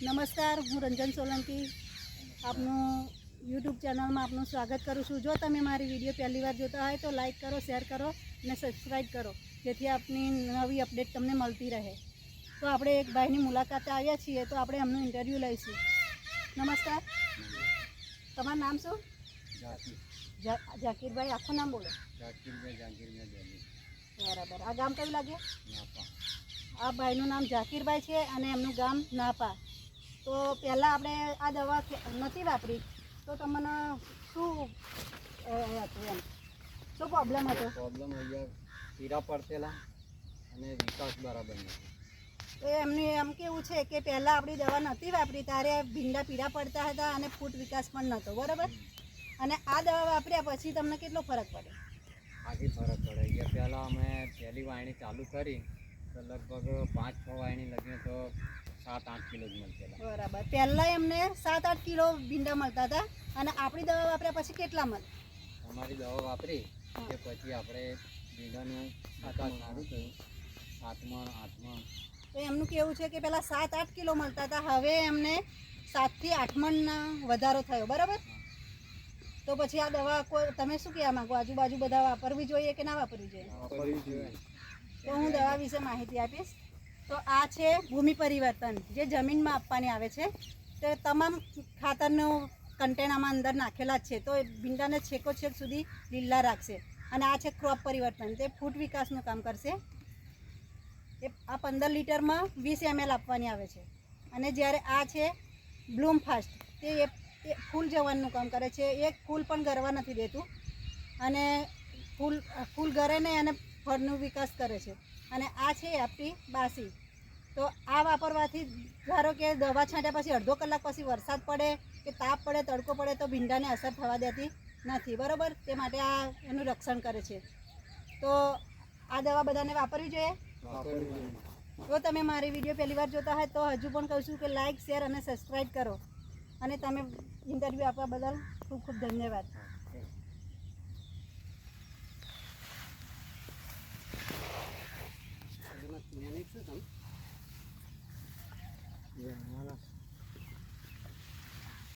નમસ્કાર, હું રંજન સોલંકી આપનું યુટ્યુબ ચેનલમાં આપનું સ્વાગત કરું છું। જો તમે મારી વિડીયો પહેલી વાર જોતા હોય તો લાઈક કરો, શેર કરો અને સબસ્ક્રાઈબ કરો, જેથી આપની નવી અપડેટ તમને મળતી રહે। તો આપણે એક ભાઈની મુલાકાતે આવ્યા છીએ, તો આપણે એમનું ઇન્ટરવ્યૂ લઈશું। નમસ્કાર, તમારું નામ શું? જાકીરભાઈ, આખું નામ બોલો। બરાબર। આ ગામ કયું લાગે? આ ભાઈનું નામ જાકીરભાઈ છે અને એમનું ગામ નાપા। તો પહેલાં આપણે આ દવા નથી વાપરી તો તમને શું હતું, એમ શું પ્રોબ્લેમ હતો? પ્રોબ્લેમ અહીંયા પીરા પડતેલા અને વિકાસ બરાબર નથી। તો એમનું એમ કેવું છે કે પહેલાં આપણી દવા નહોતી વાપરી ત્યારે ભીંડા પીરા પડતા હતા અને ફૂટ વિકાસ પણ નહોતો, બરાબર? અને આ દવા વાપર્યા પછી તમને કેટલો ફરક પડે? આથી ફરક પડે કે પહેલાં અમે પહેલી વાયણી ચાલુ કરી તો લગભગ 5-6 વાયણી લગીને તો 7-8 કિલો જ મળતેલા। બરાબર। પહેલાં એમને 7-8 કિલો ભીંડા મળતા હતા અને આપણી દવા વાપર્યા પછી કેટલા મળે? અમારી દવા વાપરી કે પછી આપણે ભીંડાનું આકાર સારું થયું, 7 મણ 8 મણ। તો એમનું કેવું છે કે પહેલાં 7-8 કિલો મળતા હતા, હવે એમને 7થી 8 મણનો વધારો થયો, બરાબર? તો પછી આ દવા તમે શું કહેવા માગો? આજુબાજુ બધા વાપરવી જોઈએ કે ના વાપરવી જોઈએ? વાપરવી જોઈએ। તો હું દવા વિશે માહિતી આપીશ। તો આ છે ભૂમિ પરિવર્તન, જે જમીનમાં આપવાની આવે છે। તો તમામ ખાતરનો કન્ટેન આમાં અંદર નાખેલા જ છે, તો ભીંડાને છેક સુધી લીલા રાખશે। અને આ છે ક્રોપ પરિવર્તન, તે ફૂટ વિકાસનું કામ કરશે। એ આ 15 લીટરમાં 20 ml આપવાની આવે છે। અને જ્યારે આ છે બ્લૂમ ફાસ્ટ, તે ફૂલ જવાનું કામ કરે છે। એક ફૂલ પણ ગરવા નથી દેતું અને ફૂલ ગરે નહીં અને ફળનો વિકાસ કરે છે। અને આ છે આપણી બાસી। તો આ વાપરવાથી ધારો કે દવા છાંટ્યા પછી અડધો કલાક પછી વરસાદ પડે કે તાપ પડે, તડકો પડે તો ભીંડાને અસર થવા દેતી નથી, બરાબર? તે માટે આ એનું રક્ષણ કરે છે। તો આ દવા બધાને વાપરવી જોઈએ। જો તમે મારી વિડીયો પહેલી વાર જોતા હોય તો હજુ પણ કહું છું કે લાઇક, શેર અને સબસ્ક્રાઈબ કરો। અને તમે ઇન્ટરવ્યૂ આપવા બદલ ખૂબ ખૂબ ધન્યવાદ। Yeah,